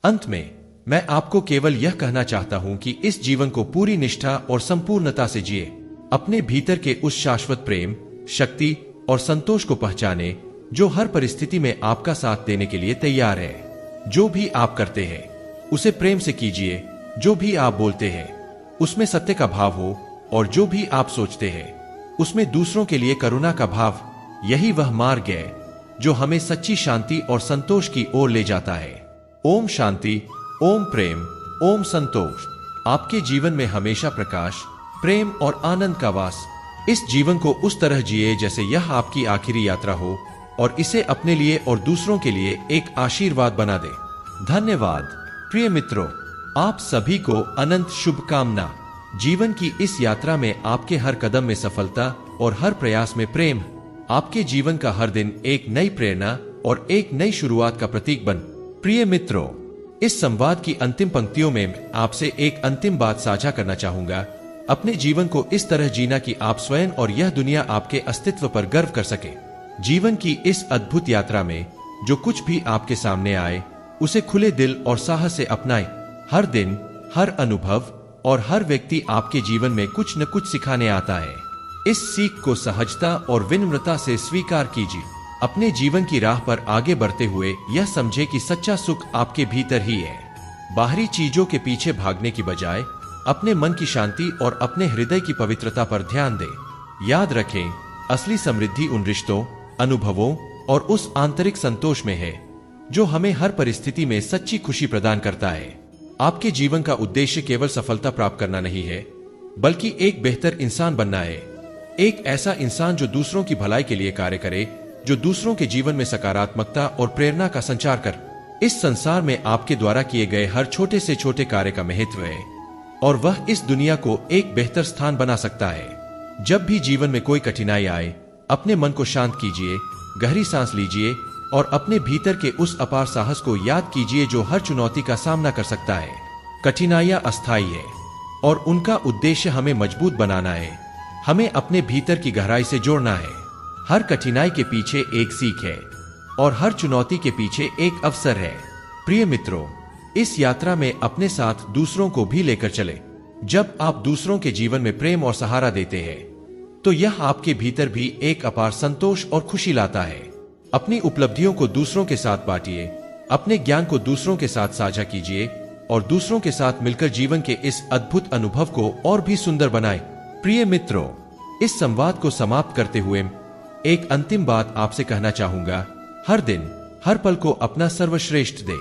अंत में मैं आपको केवल यह कहना चाहता हूं कि इस जीवन को पूरी निष्ठा और संपूर्णता से जिए। अपने भीतर के उस शाश्वत प्रेम, शक्ति और संतोष को पहचाने जो हर परिस्थिति में आपका साथ देने के लिए तैयार है। जो भी आप करते हैं उसे प्रेम से कीजिए। जो भी आप बोलते हैं उसमें सत्य का भाव हो, और जो भी आप सोचते हैं उसमें दूसरों के लिए करुणा का भाव। यही वह मार्ग है जो हमें सच्ची शांति और संतोष की ओर ले जाता है। ओम शांति, ओम प्रेम, ओम संतोष। आपके जीवन में हमेशा प्रकाश, प्रेम और आनंद का वास। इस जीवन को उस तरह जिए जैसे यह आपकी आखिरी यात्रा हो, और इसे अपने लिए और दूसरों के लिए एक आशीर्वाद बना दे। धन्यवाद प्रिय मित्रों, आप सभी को अनंत शुभकामना। जीवन की इस यात्रा में आपके हर कदम में सफलता और हर प्रयास में प्रेम। आपके जीवन का हर दिन एक नई प्रेरणा और एक नई शुरुआत का प्रतीक बन। प्रिय मित्रों, इस संवाद की अंतिम पंक्तियों में आपसे एक अंतिम बात साझा करना चाहूंगा। अपने जीवन को इस तरह जीना कि आप स्वयं और यह दुनिया आपके अस्तित्व पर गर्व कर सके। जीवन की इस अद्भुत यात्रा में जो कुछ भी आपके सामने आए उसे खुले दिल और साहस से अपनाएं। हर दिन, हर अनुभव और हर व्यक्ति आपके जीवन में कुछ न कुछ सिखाने आता है। इस सीख को सहजता और विनम्रता से स्वीकार कीजिए। अपने जीवन की राह पर आगे बढ़ते हुए यह समझे कि सच्चा सुख आपके भीतर ही है। बाहरी चीजों के पीछे भागने की बजाय अपने मन की शांति और अपने हृदय की पवित्रता पर ध्यान दें। याद रखें, असली समृद्धि उन रिश्तों, अनुभवों और उस आंतरिक संतोष में है जो हमें हर परिस्थिति में सच्ची खुशी प्रदान करता है। आपके जीवन का उद्देश्य केवल सफलता प्राप्त करना नहीं है, बल्कि एक बेहतर इंसान बनना है। एक ऐसा इंसान जो दूसरों की भलाई के लिए कार्य करे, जो दूसरों के जीवन में सकारात्मकता और प्रेरणा का संचार कर। इस संसार में आपके द्वारा किए गए हर छोटे से छोटे कार्य का महत्व है, और वह इस दुनिया को एक बेहतर स्थान बना सकता है। जब भी जीवन में कोई कठिनाई आए, अपने मन को शांत कीजिए, गहरी सांस लीजिए और अपने भीतर के उस अपार साहस को याद कीजिए जो हर चुनौती का सामना कर सकता है। कठिनाइयां अस्थायी है और उनका उद्देश्य हमें मजबूत बनाना है, हमें अपने भीतर की गहराई से जोड़ना है। हर कठिनाई के पीछे एक सीख है और हर चुनौती के पीछे एक अवसर है। प्रिय मित्रों, इस यात्रा में अपने साथ दूसरों को भी लेकर चले। जब आप दूसरों के जीवन में प्रेम और सहारा देते हैं तो यह आपके भीतर भी एक अपार संतोष और खुशी लाता है। अपनी उपलब्धियों को दूसरों के साथ बांटिए, अपने ज्ञान को दूसरों के साथ साझा कीजिए और दूसरों के साथ मिलकर जीवन के इस अद्भुत अनुभव को और भी सुंदर बनाएं। प्रिय मित्रों, इस संवाद को समाप्त करते हुए एक अंतिम बात आपसे कहना चाहूंगा। हर दिन, हर पल को अपना सर्वश्रेष्ठ दे।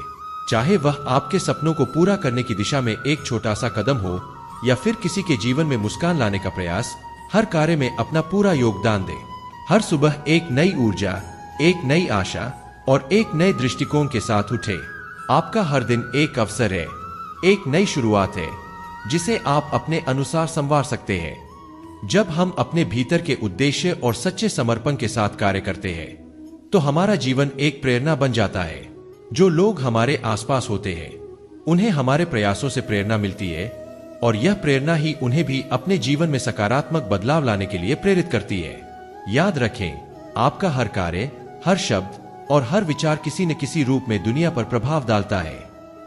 चाहे वह आपके सपनों को पूरा करने की दिशा में एक छोटा सा कदम हो या फिर किसी के जीवन में मुस्कान लाने का प्रयास, हर कार्य में अपना पूरा योगदान दे। हर सुबह एक नई ऊर्जा, एक नई आशा और एक नए दृष्टिकोण के साथ उठे। आपका हर दिन एक अवसर है, एक नई शुरुआत है जिसे आप अपने अनुसार संवार सकते हैं। जब हम अपने भीतर के उद्देश्य और सच्चे समर्पण के साथ कार्य करते हैं तो हमारा जीवन एक प्रेरणा बन जाता है। जो लोग हमारे आसपास होते हैं उन्हें हमारे प्रयासों से प्रेरणा मिलती है, और यह प्रेरणा ही उन्हें भी अपने जीवन में सकारात्मक बदलाव लाने के लिए प्रेरित करती है। याद रखें, आपका हर कार्य, हर शब्द और हर विचार किसी न किसी रूप में दुनिया पर प्रभाव डालता है।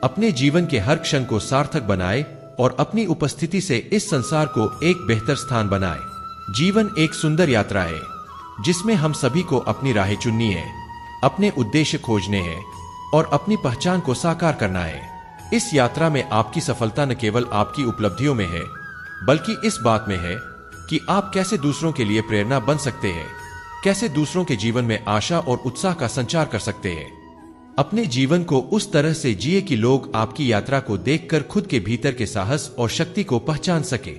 अपने जीवन के हर क्षण को सार्थक बनाए और अपनी उपस्थिति से इस संसार को एक बेहतर स्थान बनाए। जीवन एक सुंदर यात्रा है जिसमें हम सभी को अपनी राहें चुननी है, अपने उद्देश्य खोजने हैं और अपनी पहचान को साकार करना है। इस यात्रा में आपकी सफलता न केवल आपकी उपलब्धियों में है, बल्कि इस बात में है कि आप कैसे दूसरों के लिए प्रेरणा बन सकते हैं, कैसे दूसरों के जीवन में आशा और उत्साह का संचार कर सकते हैं। अपने जीवन को उस तरह से जिए कि लोग आपकी यात्रा को देखकर खुद के भीतर के साहस और शक्ति को पहचान सके।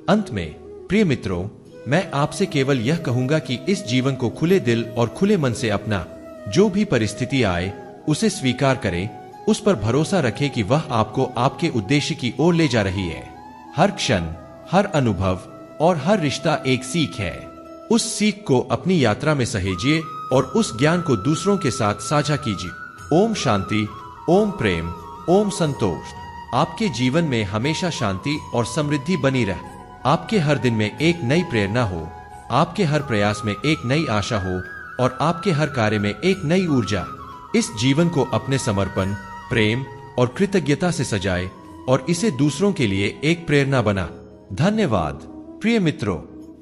अंत में प्रिय मित्रों, मैं आपसे केवल यह कहूंगा कि इस जीवन को खुले दिल और खुले मन से अपना। जो भी परिस्थिति आए उसे स्वीकार करें, उस पर भरोसा रखें कि वह आपको आपके उद्देश्य की ओर ले जा रही है। हर क्षण, हर अनुभव और हर रिश्ता एक सीख है। उस सीख को अपनी यात्रा में सहेजिए और उस ज्ञान को दूसरों के साथ साझा कीजिए। ओम शांति, ओम प्रेम, ओम संतोष। आपके जीवन में हमेशा शांति और समृद्धि बनी रहे। आपके हर दिन में एक नई प्रेरणा हो, आपके हर प्रयास में एक नई आशा हो और आपके हर कार्य में एक नई ऊर्जा। इस जीवन को अपने समर्पण, प्रेम और कृतज्ञता से सजाए और इसे दूसरों के लिए एक प्रेरणा बना। धन्यवाद। प्रिय मित्रों,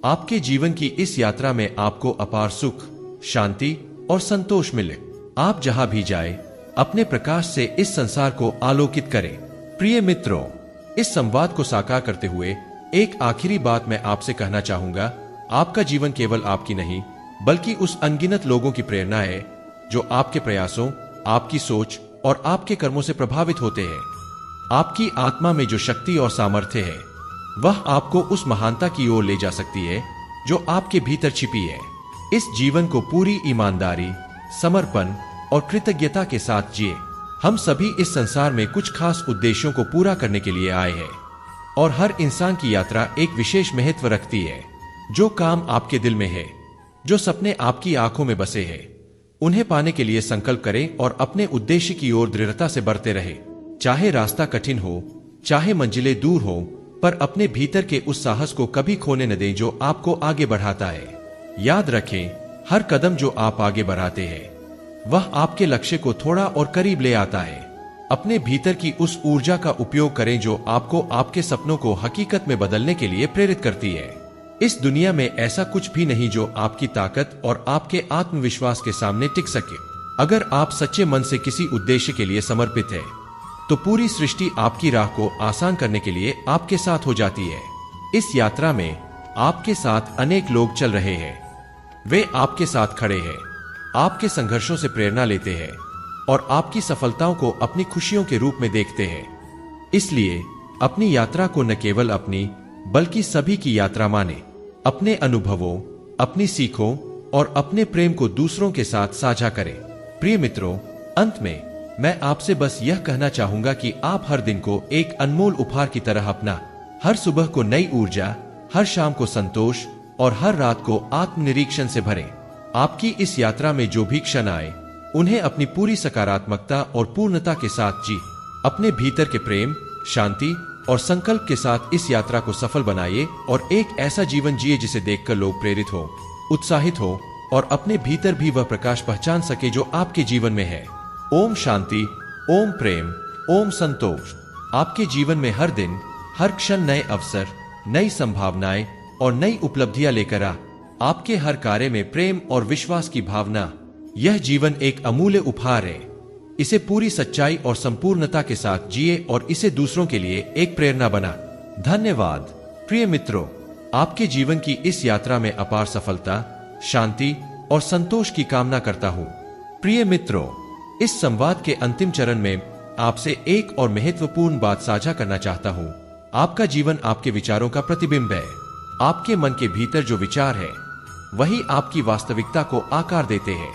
आपके जीवन की इस यात्रा में आपको अपार सुख, शांति और संतोष मिले। आप जहां भी जाए अपने प्रकाश से इस संसार को आलोकित करें। प्रिय मित्रों, इस संवाद को साकार करते हुए एक आखिरी बात मैं आपसे कहना चाहूंगा। आपका जीवन केवल आपकी नहीं बल्कि उस अनगिनत लोगों की प्रेरणा है जो आपके प्रयासों, आपकी सोच और आपके कर्मों से प्रभावित होते हैं। आपकी आत्मा में जो शक्ति और सामर्थ्य है वह आपको उस महानता की ओर ले जा सकती है जो आपके भीतर छिपी है। इस जीवन को पूरी ईमानदारी, समर्पण और कृतज्ञता के साथ जिए। हम सभी इस संसार में कुछ खास उद्देश्यों को पूरा करने के लिए आए हैं और हर इंसान की यात्रा एक विशेष महत्व रखती है। जो काम आपके दिल में है, जो सपने आपकी आंखों में बसे हैं, उन्हें पाने के लिए संकल्प करें और अपने उद्देश्य की ओर दृढ़ता से बढ़ते रहे। चाहे रास्ता कठिन हो, चाहे मंजिलें दूर हो, पर अपने भीतर के उस साहस को कभी खोने न दें जो आपको आगे बढ़ाता है। याद रखें, हर कदम जो आप आगे बढ़ाते हैं वह आपके लक्ष्य को थोड़ा और करीब ले आता है। अपने भीतर की उस ऊर्जा का उपयोग करें जो आपको आपके सपनों को हकीकत में बदलने के लिए प्रेरित करती है। इस दुनिया में ऐसा कुछ भी नहीं जो आपकी ताकत और आपके आत्मविश्वास के सामने टिक सके। अगर आप सच्चे मन से किसी उद्देश्य के लिए समर्पित है तो पूरी सृष्टि आपकी राह को आसान करने के लिए आपके साथ हो जाती है। इस यात्रा में आपके साथ अनेक लोग चल रहे हैं। वे आपके साथ खड़े हैं, आपके संघर्षों से प्रेरणा लेते हैं और आपकी सफलताओं को अपनी खुशियों के रूप में देखते हैं। इसलिए अपनी यात्रा को न केवल अपनी बल्कि सभी की यात्रा माने। अपने अनुभवों, अपनी सीखों और अपने प्रेम को दूसरों के साथ साझा करें। प्रिय मित्रों, अंत में मैं आपसे बस यह कहना चाहूंगा कि आप हर दिन को एक अनमोल उपहार की तरह अपना। हर सुबह को नई ऊर्जा, हर शाम को संतोष और हर रात को आत्मनिरीक्षण से भरें। आपकी इस यात्रा में जो भी क्षण आए उन्हें अपनी पूरी सकारात्मकता और पूर्णता के साथ जी। अपने भीतर के प्रेम, शांति और संकल्प के साथ इस यात्रा को सफल बनाइए और एक ऐसा जीवन जिए जिसे देखकर लोग प्रेरित हो, उत्साहित हो और अपने भीतर भी वह प्रकाश पहचान सके जो आपके जीवन में है। ओम शांति, ओम प्रेम, ओम संतोष। आपके जीवन में हर दिन, हर क्षण नए अवसर, नई संभावनाएं और नई उपलब्धियां लेकर आपके हर कार्य में प्रेम और विश्वास की भावना। यह जीवन एक अमूल्य उपहार है। इसे पूरी सच्चाई और संपूर्णता के साथ जिए और इसे दूसरों के लिए एक प्रेरणा बना। धन्यवाद। प्रिय मित्रों, आपके जीवन की इस यात्रा में अपार सफलता, शांति और संतोष की कामना करता हूं। प्रिय मित्रों, इस संवाद के अंतिम चरण में आपसे एक और महत्वपूर्ण बात साझा करना चाहता हूं। आपका जीवन आपके विचारों का प्रतिबिंब है। आपके मन के भीतर जो विचार है वही आपकी वास्तविकता को आकार देते हैं।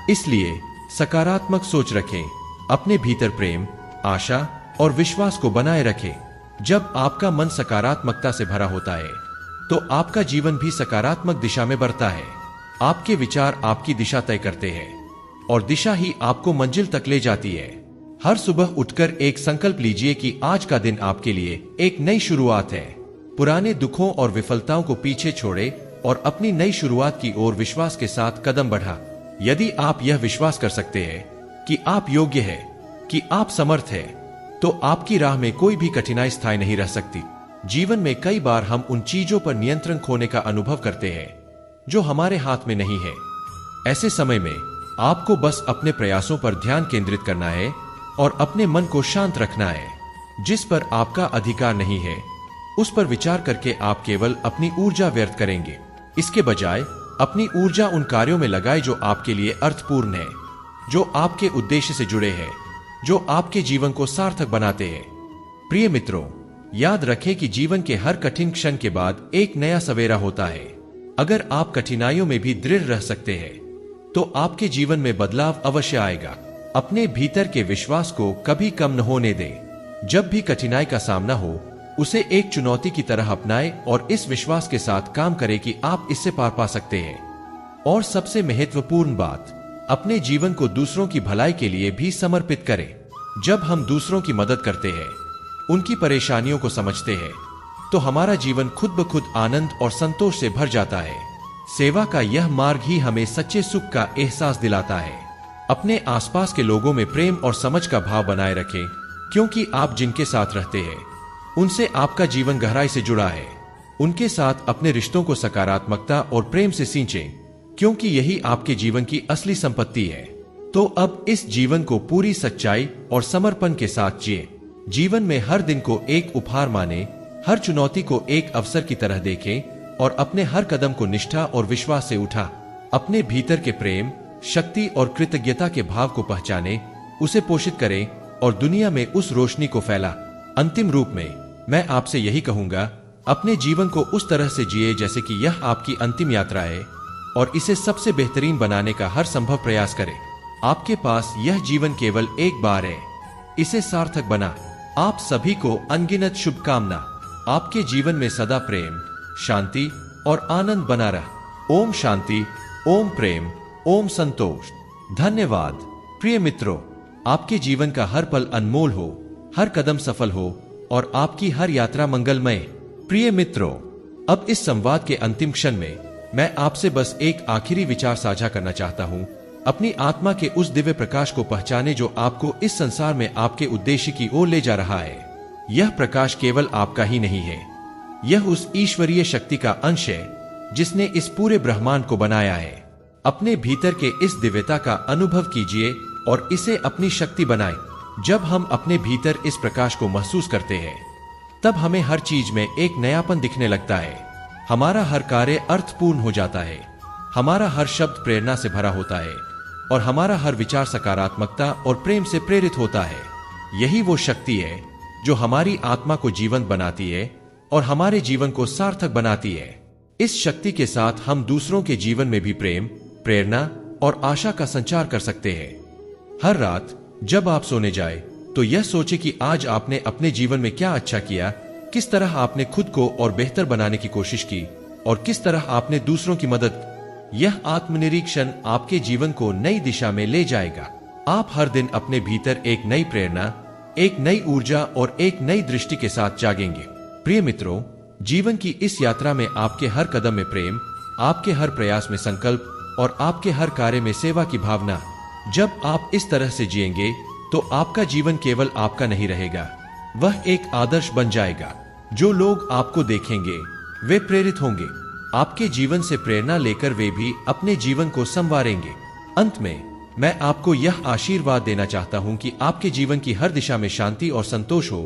इसलिए सकारात्मक सोच रखें, अपने भीतर प्रेम, आशा और विश्वास को बनाए रखें। जब आपका मन सकारात्मकता से भरा होता है तो आपका जीवन भी सकारात्मक दिशा में बढ़ता है। आपके विचार आपकी दिशा तय करते हैं और दिशा ही आपको मंजिल तक ले जाती है। हर सुबह उठकर एक संकल्प लीजिए कि आज का दिन आपके लिए एक नई शुरुआत है। पुराने दुखों और विफलताओं को पीछे छोड़े और अपनी नई शुरुआत की ओर विश्वास के साथ कदम बढ़ा। यदि आप यह विश्वास कर सकते हैं कि आप योग्य हैं, कि आप समर्थ हैं, तो आपकी राह में कोई भी कठिनाई स्थायी नहीं रह सकती। जीवन में कई बार हम उन चीजों पर नियंत्रण खोने का अनुभव करते हैं जो हमारे हाथ में नहीं है। ऐसे समय में आपको बस अपने प्रयासों पर ध्यान केंद्रित करना है और अपने मन को शांत रखना है। जिस पर आपका अधिकार नहीं है उस पर विचार करके आप केवल अपनी ऊर्जा व्यर्थ करेंगे। इसके बजाय अपनी ऊर्जा उन कार्यों में लगाए जो आपके लिए अर्थपूर्ण है, जो आपके उद्देश्य से जुड़े हैं, जो आपके जीवन को सार्थक बनाते हैं। प्रिय मित्रों, याद रखें कि जीवन के हर कठिन क्षण के बाद एक नया सवेरा होता है। अगर आप कठिनाइयों में भी दृढ़ रह सकते हैं तो आपके जीवन में बदलाव अवश्य आएगा। अपने भीतर के विश्वास को कभी कम न होने दें। जब भी कठिनाई का सामना हो उसे एक चुनौती की तरह अपनाएं और इस विश्वास के साथ काम करें कि आप इससे पार पा सकते हैं। और सबसे महत्वपूर्ण बात, अपने जीवन को दूसरों की भलाई के लिए भी समर्पित करें। जब हम दूसरों की मदद करते हैं, उनकी परेशानियों को समझते हैं, तो हमारा जीवन खुद ब खुद आनंद और संतोष से भर जाता है। सेवा का यह मार्ग ही हमें सच्चे सुख का एहसास दिलाता है। अपने आसपास के लोगों में प्रेम और समझ का भाव बनाए रखें क्योंकि आप जिनके साथ रहते हैं उनसे आपका जीवन गहराई से जुड़ा है। उनके साथ अपने रिश्तों को सकारात्मकता और प्रेम से सींचें, क्योंकि यही आपके जीवन की असली संपत्ति है। तो अब इस जीवन को पूरी सच्चाई और समर्पण के साथ जिए। जीवन में हर दिन को एक उपहार माने, हर चुनौती को एक अवसर की तरह देखें और अपने हर कदम को निष्ठा और विश्वास से उठा। अपने भीतर के प्रेम, शक्ति और कृतज्ञता के भाव को पहचाने, उसे पोषित करें और दुनिया में उस रोशनी को फैला। अंतिम रूप में मैं आपसे यही कहूंगा, अपने जीवन को उस तरह से जिए जैसे कि यह आपकी अंतिम यात्रा है और इसे सबसे बेहतरीन बनाने का हर संभव प्रयास करें। आपके पास यह जीवन केवल एक बार है, इसे सार्थक बना। आप सभी को अनगिनत शुभकामना। आपके जीवन में सदा प्रेम, शांति और आनंद बना रहा। ओम शांति, ओम प्रेम, ओम संतोष। धन्यवाद। प्रिय मित्रों, आपके जीवन का हर पल अनमोल हो, हर कदम सफल हो और आपकी हर यात्रा मंगलमय। प्रिय मित्रों, अब इस संवाद के अंतिम क्षण में मैं आपसे बस एक आखिरी विचार साझा करना चाहता हूं। अपनी आत्मा के उस दिव्य प्रकाश को पहचाने जो आपको इस संसार में आपके उद्देश्य की ओर ले जा रहा है। यह प्रकाश केवल आपका ही नहीं है, यह उस ईश्वरीय शक्ति का अंश है जिसने इस पूरे ब्रह्मांड को बनाया है। अपने भीतर के इस दिव्यता का अनुभव कीजिए और इसे अपनी शक्ति बनाएं। जब हम अपने भीतर इस प्रकाश को महसूस करते हैं, तब हमें हर चीज में एक नयापन दिखने लगता है। हमारा हर कार्य अर्थपूर्ण हो जाता है, हमारा हर शब्द प्रेरणा से भरा होता है और हमारा हर विचार सकारात्मकता और प्रेम से प्रेरित होता है। यही वो शक्ति है जो हमारी आत्मा को जीवंत बनाती है और हमारे जीवन को सार्थक बनाती है। इस शक्ति के साथ हम दूसरों के जीवन में भी प्रेम, प्रेरणा और आशा का संचार कर सकते हैं। हर रात जब आप सोने जाए तो यह सोचे कि आज आपने अपने जीवन में क्या अच्छा किया, किस तरह आपने खुद को और बेहतर बनाने की कोशिश की और किस तरह आपने दूसरों की मदद। यह आत्मनिरीक्षण आपके जीवन को नई दिशा में ले जाएगा। आप हर दिन अपने भीतर एक नई प्रेरणा, एक नई ऊर्जा और एक नई दृष्टि के साथ जागेंगे। प्रिय मित्रों, जीवन की इस यात्रा में आपके हर कदम में प्रेम, आपके हर प्रयास में संकल्प और आपके हर कार्य में सेवा की भावना। जब आप इस तरह से जिएंगे तो आपका जीवन केवल आपका नहीं रहेगा, वह एक आदर्श बन जाएगा। जो लोग आपको देखेंगे वे प्रेरित होंगे। आपके जीवन से प्रेरणा लेकर वे भी अपने जीवन को संवारेंगे। अंत में मैं आपको यह आशीर्वाद देना चाहता हूं कि आपके जीवन की हर दिशा में शांति और संतोष हो,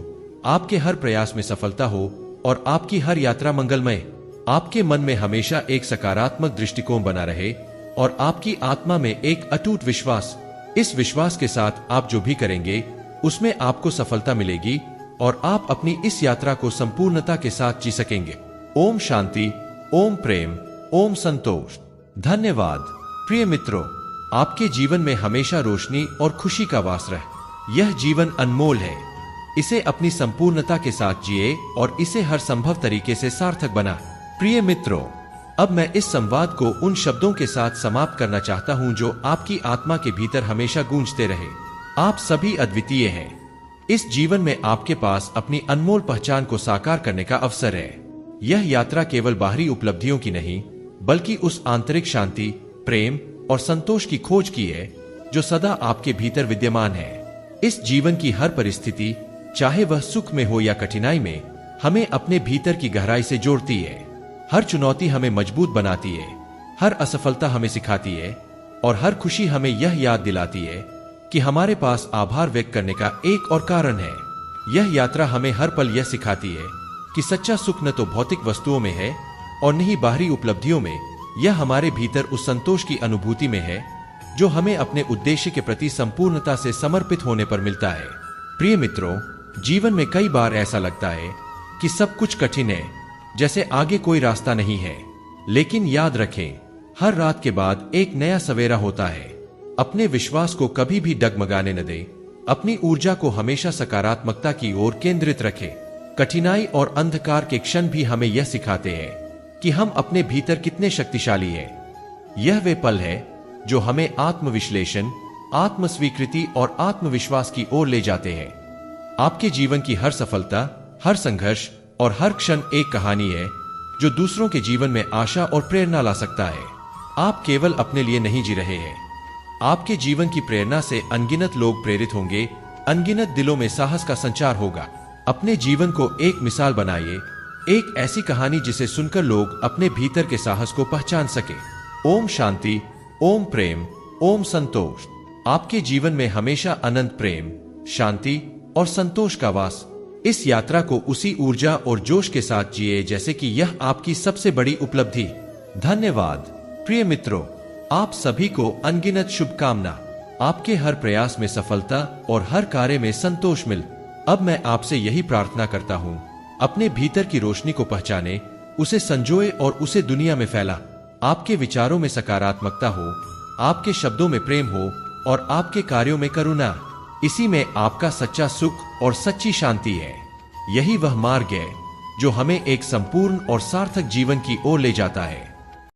आपके हर प्रयास में सफलता हो और आपकी हर यात्रा मंगलमय। आपके मन में हमेशा एक सकारात्मक दृष्टिकोण बना रहे और आपकी आत्मा में एक अटूट विश्वास। इस विश्वास के साथ आप जो भी करेंगे उसमें आपको सफलता मिलेगी और आप अपनी इस यात्रा को संपूर्णता के साथ जी सकेंगे। ओम शांति, ओम प्रेम, ओम संतोष। धन्यवाद। प्रिय मित्रों, आपके जीवन में हमेशा रोशनी और खुशी का वास रहे। यह जीवन अनमोल है, इसे अपनी संपूर्णता के साथ जिए और इसे हर संभव तरीके से सार्थक बना। प्रिय मित्रों, अब मैं इस संवाद को उन शब्दों के साथ समाप्त करना चाहता हूं जो आपकी आत्मा के भीतर हमेशा गूंजते रहे। आप सभी अद्वितीय हैं। इस जीवन में आपके पास अपनी अनमोल पहचान को साकार करने का अवसर है। यह यात्रा केवल बाहरी उपलब्धियों की नहीं, बल्कि उस आंतरिक शांति, प्रेम और संतोष की खोज की है जो सदा आपके भीतर विद्यमान है। इस जीवन की हर परिस्थिति, चाहे वह सुख में हो या कठिनाई में, हमें अपने भीतर की गहराई से जोड़ती है। हर चुनौती हमें मजबूत बनाती है, हर असफलता हमें सिखाती है और हर खुशी हमें यह याद दिलाती है कि हमारे पास आभार व्यक्त करने का एक और कारण है। यह यात्रा हमें हर पल यह सिखाती है कि सच्चा सुख न तो भौतिक वस्तुओं में है और न ही बाहरी उपलब्धियों में, यह हमारे भीतर उस संतोष की अनुभूति में है जो हमें अपने उद्देश्य के प्रति संपूर्णता से समर्पित होने पर मिलता है। प्रिय मित्रों, जीवन में कई बार ऐसा लगता है कि सब कुछ कठिन है, जैसे आगे कोई रास्ता नहीं है। लेकिन याद रखें, हर रात के बाद एक नया सवेरा होता है। अपने विश्वास को कभी भी डगमगाने न दें। अपनी ऊर्जा को हमेशा सकारात्मकता की ओर केंद्रित रखें। कठिनाई और अंधकार के क्षण भी हमें यह सिखाते हैं कि हम अपने भीतर कितने शक्तिशाली हैं। यह वे पल है जो हमें आत्मविश्लेषण, आत्मस्वीकृति और आत्मविश्वास की ओर ले जाते हैं। आपके जीवन की हर सफलता, हर संघर्ष और हर क्षण एक कहानी है जो दूसरों के जीवन में आशा और प्रेरणा ला सकता है। आप केवल अपने लिए नहीं जी रहे हैं, आपके जीवन की प्रेरणा से अनगिनत लोग प्रेरित होंगे अनगिनत दिलों में साहस का संचार होगा। अपने जीवन को एक मिसाल बनाइए, एक ऐसी कहानी जिसे सुनकर लोग अपने भीतर के साहस को पहचान सके। ओम शांति, ओम प्रेम, ओम संतोष। आपके जीवन में हमेशा अनंत प्रेम, शांति और संतोष का वास। इस यात्रा को उसी ऊर्जा और जोश के साथ जिए जैसे कि यह आपकी सबसे बड़ी उपलब्धि। धन्यवाद प्रिय मित्रों, आप सभी को अनगिनत शुभकामना। आपके हर प्रयास में सफलता और हर कार्य में संतोष मिल। अब मैं आपसे यही प्रार्थना करता हूँ, अपने भीतर की रोशनी को पहचाने, उसे संजोए और उसे दुनिया में फैला। आपके विचारों में सकारात्मकता हो, आपके शब्दों में प्रेम हो और आपके कार्यों में करुणा। इसी में आपका सच्चा सुख और सच्ची शांति है। यही वह मार्ग है जो हमें एक संपूर्ण और सार्थक जीवन की ओर ले जाता है।